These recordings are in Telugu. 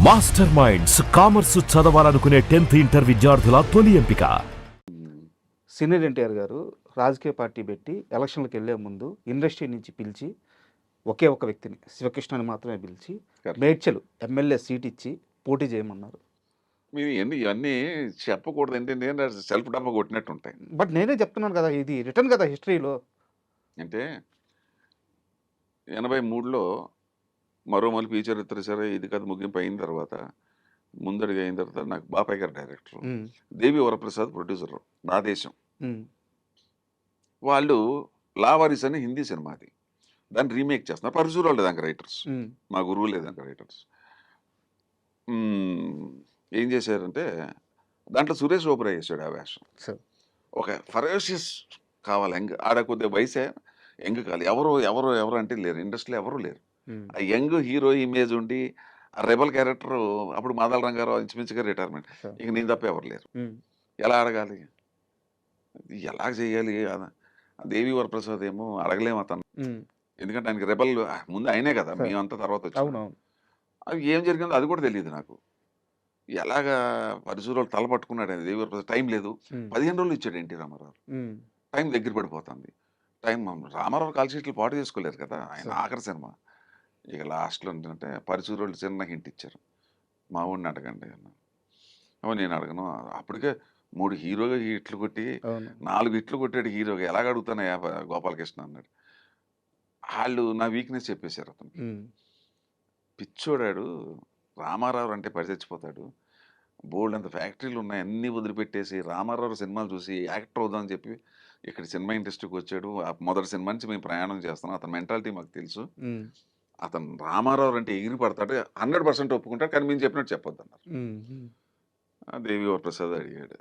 మాస్టర్ మైండ్స్ కామర్స్ చదవాలనుకునే 10th ఇంటర్ విద్యార్థుల తొలి ఎంపిక. సీనియర్ ఎన్టీఆర్ గారు రాజకీయ పార్టీ పెట్టి ఎలక్షన్లకు వెళ్ళే ముందు ఇండస్ట్రీ నుంచి పిలిచి ఒకే ఒక వ్యక్తిని శివకృష్ణని మాత్రమే పిలిచి మేడ్చల్ ఎమ్మెల్యే సీట్ ఇచ్చి పోటీ చేయమన్నారు. మీరు ఇవన్నీ చెప్పకూడదు ఏంటంటే సెల్ఫ్ డబ్బా కొట్టినట్టు ఉంటాయి. బట్ నేనే చెప్తున్నాను కదా, ఇది రిటర్న్ కదా హిస్టరీలో. అంటే 83లో మరో మలుపు ఈ చరిత్ర సరే ఇది కథ ముగింపు అయిన తర్వాత ముందడిగా అయిన తర్వాత నాకు బాపాయ్ గారు డైరెక్టర్, దేవి వరప్రసాద్ ప్రొడ్యూసర్, నా దేశం. వాళ్ళు లావారీస్ అని హిందీ సినిమాది, దాన్ని రీమేక్ చేస్తున్నారు. పరశురాలు లేదాక రైటర్స్, మా గురువు లేదాక రైటర్స్. ఏం చేశారంటే దాంట్లో సురేష్ ఓబరాయ్ చేశాడు ఆ వేషం. ఒక ఫెరోషియస్ కావాలి, యంగ్ ఆడ కొద్దిగా వయసే యంగ్ కావాలి. ఎవరు ఎవరు ఎవరు అంటే లేరు, ఇండస్ట్రీలో ఎవరు లేరు. ఆ యంగ్ హీరో ఇమేజ్ ఉండి ఆ రెబల్ క్యారెక్టర్ అప్పుడు మాదల రంగారావు ఇంచుమించుగా రిటైర్మెంట్, ఇక నేను తప్ప ఎవరు లేరు. ఎలా అడగాలి, ఎలా చేయాలి? దేవి వరప్రసాద్ ఏమో అడగలేము అతను, ఎందుకంటే ఆయనకి రెబల్ ముందు అయినే కదా, మేమంతా తర్వాత వచ్చాము. అది ఏం జరిగిందో అది కూడా తెలియదు నాకు. ఎలాగా పరిశురాలు తల పట్టుకున్నాడు ఆయన దేవి వరప్రసాద్. టైం లేదు, 15 రోజులు ఇచ్చాడు ఎన్టీ రామారావు. టైం దగ్గర పడిపోతుంది. టైం రామారావు కాల్ షీట్లు పాటు చేసుకోలేరు కదా, ఆయన ఆఖరి సినిమా. ఇక లాస్ట్లో ఏంటంటే పరిశురాలు చిన్న హింట్ ఇచ్చారు, మా ఊడిని అడగండి అన్నాను. నేను అడగను, అప్పటికే 3 హీరోగా హిట్లు కొట్టి 4 హిట్లు కొట్టాడు హీరోగా, ఎలాగ అడుగుతాను గోపాలకృష్ణ అన్నాడు. వాళ్ళు నా వీక్నెస్ చెప్పేశారు. అతనికి పిచ్చోడాడు, రామారావు అంటే పరిచచ్చిపోతాడు, బోల్డ్ అంత ఫ్యాక్టరీలు ఉన్నాయి, అన్నీ వదిలిపెట్టేసి రామారావు సినిమాలు చూసి యాక్టర్ అవుదామని చెప్పి ఇక్కడ సినిమా ఇండస్ట్రీకి వచ్చాడు. మొదటి సినిమా నుంచి మేము ప్రయాణం చేస్తున్నాం, అతని మెంటాలిటీ మాకు తెలుసు. అతను రామారావు అంటే ఎగిరి పడతాడు, 100% ఒప్పుకుంటాడు, కానీ మేము చెప్పినట్టు చెప్పొద్దు అన్నారు. దేవి వరప్రసాద్ అడిగాడు,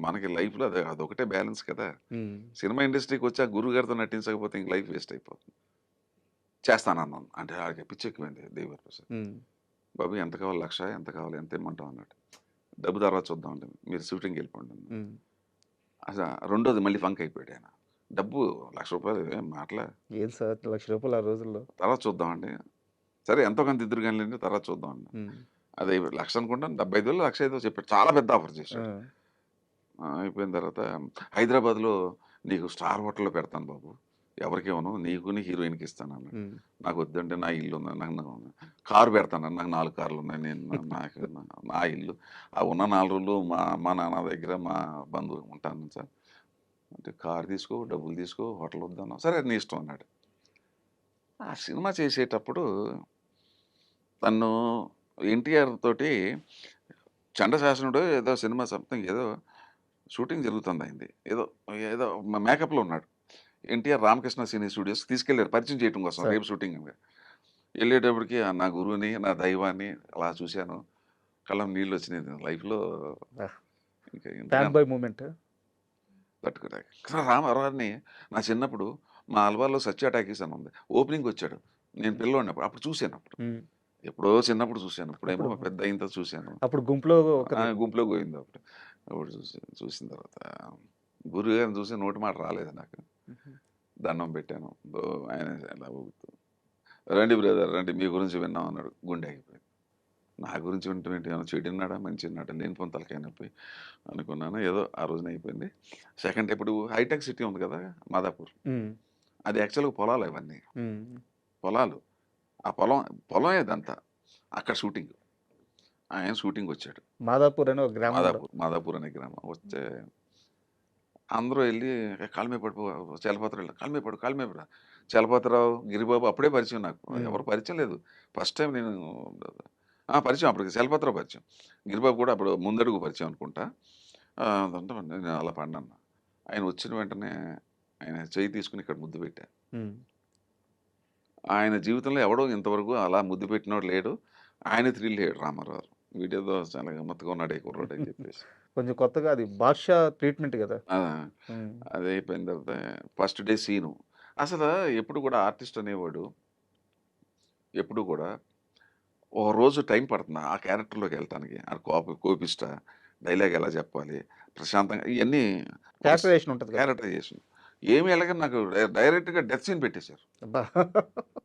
మనకి లైఫ్లో అదొకటే బ్యాలెన్స్ కదా. సినిమా ఇండస్ట్రీకి వచ్చి ఆ గురువు గారితో నటించకపోతే ఇంక లైఫ్ వేస్ట్ అయిపోతుంది. చేస్తానన్నాను అంటే ఆడికి పిచ్చి ఎక్కువైంది దేవి వరప్రసాద్. బాబు ఎంత కావాలి, 1,00,000 ఎంత కావాలి, ఎంత ఇమ్మంటాం అన్నాడు. డబ్బు తర్వాత చూద్దామండి, మీరు షూటింగ్కి వెళ్ళిపోండి. అసలు రెండోది మళ్ళీ ఫంక్ అయిపోయాడు ఆయన. డబ్బు 1,00,000 రూపాయలు మాటలా, ఏం సార్ 1,00,000 రూపాయలు ఆ రోజుల్లో, తర్వాత చూద్దామండి. సరే ఎంతో కొంత ఇద్దరు కానీ తర్వాత చూద్దామండి. అదే 1,00,000 అనుకుంటాను, 75,000 1,05,000 చెప్పాడు. చాలా పెద్ద ఆఫర్ చేశాడు. అయిపోయిన తర్వాత హైదరాబాద్లో నీకు స్టార్ హోటల్లో పెడతాను బాబు, ఎవరికేమో నీకు నీ హీరోయిన్కి ఇస్తాను అన్నాడు. నాకు వద్దంటే నా ఇల్లు ఉంది, నాకు కారు పెడతాను, నాకు 4 కార్లు ఉన్నాయి, నేను నాకు నా ఇల్లు ఆ ఉన్న 4 రోజులు మా అమ్మ నాన్న దగ్గర మా బంధువు ఉంటాను సార్ అంటే, కారు తీసుకో, డబ్బులు తీసుకో, హోటల్ వద్దాను. సరే నీ ఇష్టం అన్నాడు. ఆ సినిమా చేసేటప్పుడు తను ఎన్టీఆర్ తోటి చండశాసనుడు ఏదో సినిమా సంథింగ్ ఏదో షూటింగ్ జరుగుతుంది అయింది, ఏదో ఏదో మేకప్లో ఉన్నాడు. ఎన్టీఆర్ రామకృష్ణ సినీ స్టూడియోస్కి తీసుకెళ్ళారు పరిచయం చేయడం కోసం, రేపు షూటింగ్ అని. వెళ్ళేటప్పటికి నా గురువుని నా దైవాన్ని అలా చూశాను, కళ్ళం నీళ్ళు వచ్చినాయి లైఫ్లో. మూమెంట్ తట్టుకురా రామారావుని నా చిన్నప్పుడు మా అల్వార్లో సత్య టాకీస్ అని ఉంది, ఓపెనింగ్ వచ్చాడు. నేను పిల్లవాడినప్పుడు అప్పుడు చూశాను, ఎప్పుడో చిన్నప్పుడు చూశాను, ఇప్పుడేమో పెద్ద అయిన తర్వాత చూశాను. అప్పుడు గుంపులో పోయింది. అప్పుడు చూసిన తర్వాత గురువు గారిని చూసి నోటి మాట రాలేదు నాకు. దండం పెట్టాను, ఆయన ఎలా ఊగుతూ రండి బ్రదర్ రండి మీ గురించి విన్నాం అన్నాడు. గుండె ఆగిపోయింది. నా గురించి వింటే ఏమైనా చెడిన్నాడా మంచి ఉన్నాడా, నేను పొంతలకై నొప్పి అనుకున్నాను. ఏదో ఆ రోజున అయిపోయింది. సెకండ్ ఇప్పుడు హైటెక్ సిటీ ఉంది కదా మాదాపూర్, అది యాక్చువల్గా పొలాలు, ఇవన్నీ పొలాలు. ఆ పొలం ఏదంతా అక్కడ షూటింగ్. ఆయన షూటింగ్ వచ్చాడు. మాదాపూర్ అనే గ్రామం, మాదాపూర్ అనే గ్రామం. వస్తే అందరూ వెళ్ళి కాళ్ళమే పడిపో, చలపతిరావు కాళ్ళమే పడ చలపతిరావు, గిరిబాబు అప్పుడే పరిచయం నాకు. ఎవరు పరిచయం లేదు, ఫస్ట్ టైం నేను పరిచయం. అప్పటికి చలపతిరావు పరిచయం, గిరిబాబు కూడా అప్పుడు ముందడుగు పరిచయం అనుకుంటా. అంటే నేను అలా పడినాను. ఆయన వచ్చిన వెంటనే ఆయన చెయ్యి తీసుకుని ఇక్కడ ముద్దు పెట్టా. ఆయన జీవితంలో ఎవడో ఇంతవరకు అలా ముద్దు పెట్టినోడు లేడు. ఆయన థ్రిల్ అయ్యాడు రామారావు, వీడియోతో చాలా గమ్మత్తుగా ఉన్నాడు కుర్రాడు అని చెప్పేసి. కొంచెం కొత్తగా అది బాద్షా ట్రీట్మెంట్ కదా. అది అయిపోయిన తర్వాత ఫస్ట్ డే సీను. అసలు ఎప్పుడు కూడా ఆర్టిస్ట్ అనేవాడు ఎప్పుడు కూడా ఒక రోజు టైం పడుతుంది ఆ క్యారెక్టర్లోకి వెళ్ళటానికి. ఆ కోపిష్ట డైలాగ్ ఎలా చెప్పాలి, ప్రశాంతంగా, ఇవన్నీ క్యారెక్టరైజేషన్ ఉంటుంది. క్యారెక్టరైజేషన్ ఏమి ఎలాగని నాకు డైరెక్ట్గా డెత్ సీన్ పెట్టేశారు. అబ్బా!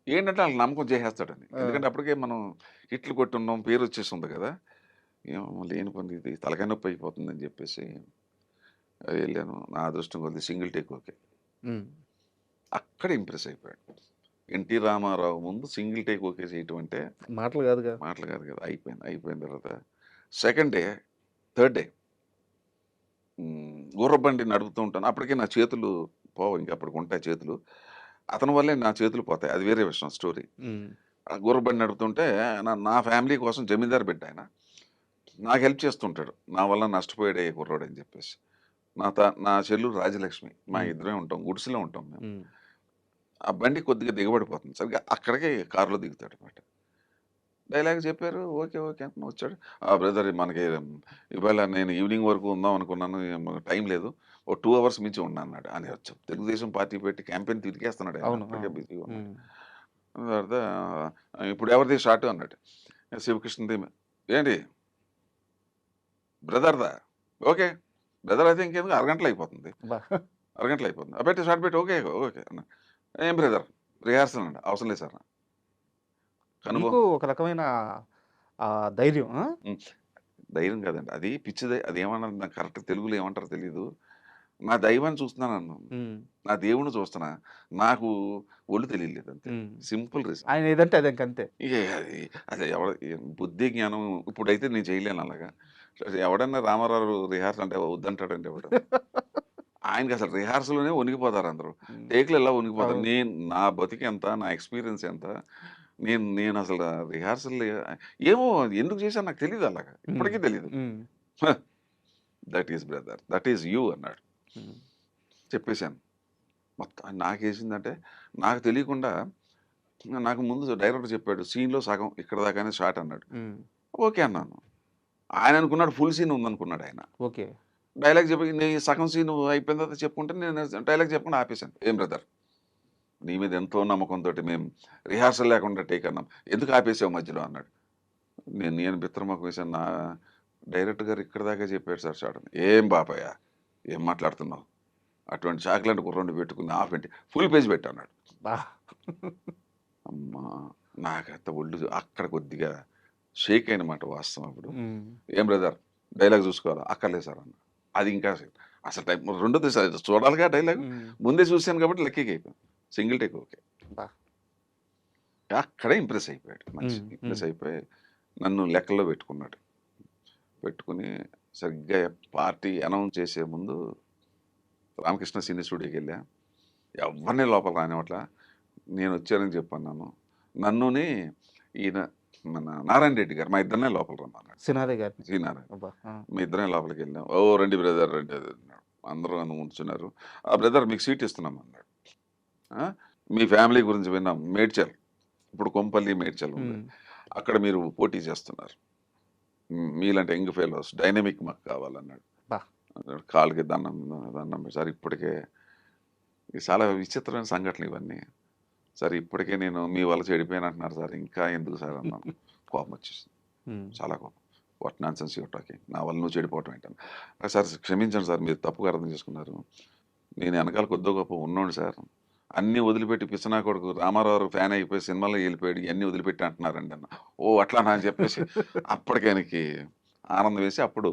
ఏంటంటే వాళ్ళకి నమ్మకం చేసేస్తాడని. ఆ! ఎందుకంటే అప్పటికే మనం హిట్లు కొట్టున్నాం, పేరు వచ్చేసి ఉంది కదా! ఏమో లేని పని ఇది తలకాయ నొప్పి అయిపోతుందని చెప్పేసి వెళ్ళాను. నా అదృష్టం కొద్ది సింగిల్ టేక్ ఓకే. హ్మ్. అక్కడ ఇంప్రెస్ అయిపోయాడు. ఎన్టీ రామారావు ముందు సింగిల్ టేక్ ఓకే చేయటం అంటే మాటలు కాదుగా. మాటలు కాదు కదా! అయిపోయింది. అయిపోయిన తర్వాత సెకండ్ డే, థర్డ్ డే గుర్రబండి నడుపుతూ ఉంటాను. అప్పటికే నా చేతులు పోవు, ఇంక అప్పటికి ఉంటాయి చేతులు. అతని వల్లే నా చేతులు పోతాయి. అది వేరే విషయం స్టోరీ. హ్మ్. ఆ గుర్రబండి నడుపుతుంటే నా ఫ్యామిలీ కోసం జమీందారు బిడ్డ ఆయన. నాకు హెల్ప్ చేస్తుంటాడు. నా వల్ల నష్టపోయాడే ఈ కుర్రోడని చెప్పేసి. నా చెల్లు రాజలక్ష్మి. మా హ్మ్. ఇద్దరమే ఉంటాం. గుడిసెలో ఉంటాం మేము. హ్మ్. ఆ బండి కొద్దిగా దిగబడిపోతుంది. సరిగ్గా అక్కడికే కారులో దిగుతాడనమాట. డైలాగ్ చెప్పారు. ఓకే. ఓకే అంటున్నా వచ్చాడు. బ్రదర్ మనకి ఇవాళ నేను ఈవినింగ్ వరకు ఉందాం అనుకున్నాను. టైం లేదు. ఓ 2 అవర్స్ మించి ఉన్నా అన్నాడు. అని వచ్చాం. తెలుగుదేశం పార్టీ పెట్టి క్యాంపెయిన్ తిరిగేస్తున్నాడు ఆయన. అవును. అప్పటికే అవును. బిజీగా ఉన్నాడు. హ్మ్. తర్వాత ఇప్పుడు ఎవరిది షాటు అన్నాడు. శివకృష్ణది. ఏంటి బ్రదర్‌దా? ఓకే. బ్రదర్ అయితే ఇంకెందుకు అరగంటలో అయిపోతుంది. అబ్బా! అరగంటలో అయిపోతుంది. పెట్టి షార్ట్ పెట్టి ఓకే. ఓకే అన్నా. ఏం బ్రదర్ రిహార్సల్ అండి. అవసరం లేదు సార్. మీకు కనుభవం. ఒక రకమైన ధైర్యం. ఆ! హ్మ్. ధైర్యం కాదండి. అది పిచ్చిదే. అదేమన్నారు నాకు కరెక్ట్ తెలుగులో ఏమంటారో తెలీదు. నా దైవాన్ని చూస్తున్నానన్నాను. హ్మ్. నా దేవుడిని చూస్తున్నా. నాకు ఒళ్ళు తెలియలేదు అంతే. హ్మ్. Simple reason. ఆయన ఏదంటే అది ఇంకంతే. ఇగ అది అది బుద్ధి, జ్ఞానం ఇప్పుడైతే నేను చేయలేను అలాగా. ఎవడన్నా రామారావు రిహార్సల్ అంటే వద్దంటాడండి ఎవడు. ఆయనకసలు రిహార్సల్‌లోనే వణికిపోతారు అందరూ. హ్మ్. టేక్‌లో ఎలా వణికిపోతారు. అవును. నా బతుకెంత, నా ఎక్స్‌పీరియన్స్ ఎంత, నేనసలు రిహార్సల్ ఏమో ఎందుకు చేశానో నాకు తెలీదు అలాగా. హ్మ్. ఇప్పటికీ తెలీదు. హ్మ్. That is brother. That is you అన్నాడు. హ్మ్. చెప్పేసాను. మొత్తం నాకేసిందంటే నాకు తెలియకుండా నాకు ముందు డైరెక్టర్ చెప్పాడు. సీన్‌లో సగం ఇక్కడ దాకానే షాట్ అన్నాడు. హ్మ్. ఓకే అన్నాను. ఆయన అనుకున్నాడు ఫుల్ సీన్ ఉందనుకున్నాడు ఆయన. ఓకే. డైలాగ్ చెప్పి సగం సీన్ అయిపోయిన తర్వాత చెప్పుకుంటే నేను డైలాగ్ చెప్పకుండా ఆపేశాను. ఏం బ్రదర్ నీ మీద ఎంతో నమ్మకంతోటి మేము రిహార్సల్ లేకుండా టేక్ అన్నాం. ఎందుకు ఆపేసావు మధ్యలో అన్నాడు. నేను బిత్తరమొఖం వేశాను. డైరెక్టర్ గారు ఇక్కడి దాకా చెప్పాడు సార్ షాట్ అని. ఏం బాపయ్య ఏం మాట్లాడుతున్నావు? అటువంటి చాక్లెట్ కుర్రోడిని పెట్టుకుని హాఫ్ ఏంటి ఫుల్ పేజ్ పెట్టు అన్నాడు. అబ్బా! అమ్మా! నాకంత ఒళ్ళు అక్కడ కొద్దిగా షేక్ అయినమాట వాస్తవం అప్పుడు. హ్మ్. ఏం బ్రదర్ డైలాగ్ చూసుకోవాలా? అక్కర్లేదు సార్ అన్నా. అది ఇంకా అసలు టైం రెండోది చూడాలిగా డైలాగ్. హ్మ్. ముందే చూసాను కాబట్టి లక్కీగా అయిపోయాను. Single take okay. అబ్బా! అక్కడే ఇంప్రెస్ అయిపోయాడు మనిషి. హ్మ్. హ్మ్. ఇంప్రెస్ అయిపోయి నన్ను లెక్కల్లో పెట్టుకున్నాడు. పెట్టుకొని సరిగ్గా పార్టీ అనౌన్స్ చేసే ముందు రామకృష్ణ సినీ స్టూడియోకెళ్ళా. ఎవ్వరిని లోపల రానివ్వట్లా. నేనొచ్చానని చెప్పన్నాను. నన్నుని ఈయన మన నారాయణ రెడ్డి గారు మా ఇద్దరినే లోపల రమ్మన్నాడు. సినారే గారిని. సి నారాయణ. అబ్బా! ఆ! మీ ఇద్దరం లోపలికెళ్ళాం. ఓ రండి బ్రదర్ రండి అది అన్నాడు. అందరూ నన్ను ఉంచున్నారు. బ్రదర్ మీకు సీట్ ఇస్తున్నాం అన్నాడు. ఆ! మీ ఫ్యామిలీ గురించి విన్నాం. మేడ్చల్. ఇప్పుడు కొంపల్లి, మేడ్చల్ ఉంది. హ్మ్. అక్కడ మీరు పోటీ చేస్తున్నారు. మీలాంటి యంగ్ ఫెలోస్ డైనమిక్ మాకు కావాలన్నాడు. అబ్బా! అన్నాడు. కాళ్ళకి దండం దండం సార్ ఇప్పటికే ఇది చాలా విచిత్రమైన సంఘటనలు ఇవన్నీ. సార్ ఇప్పటికే నేను మీ వల్ల చెడిపోయాను అంటున్నారు సార్. ఇంకా ఎందుకు సార్ అన్నాను. కోపం వచ్చేసింది. హ్మ్. చాలా కోపం. What nonsense you're talking. నా వల్ల నువ్వు చెడిపోవటం ఏంటని. సార్ క్షమించండి సార్ మీరు తప్పుగా అర్థం చేసుకున్నారు. నేను వెనకాల కొద్దో గొప్ప ఉన్నోడిని సార్. అన్నీ వదిలిపెట్టి పిచ్చనా కొడుకు రామారావు ఫ్యాన్ అయిపోయి సినిమాలో వెళ్ళిపోయాడు. ఇయన్నీ వదిలిపెట్టి అంటున్నారండి అన్న. ఓహ్! అట్లానా అని చెప్పేసి అప్పటికి ఆయనకి ఆనందం వేసి అప్పుడు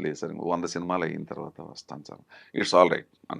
లేదు సార్ 100 సినిమాలు అయిన తర్వాత వస్తాను సార్. ఇట్స్ ఆల్ రైట్ అన్నాడు.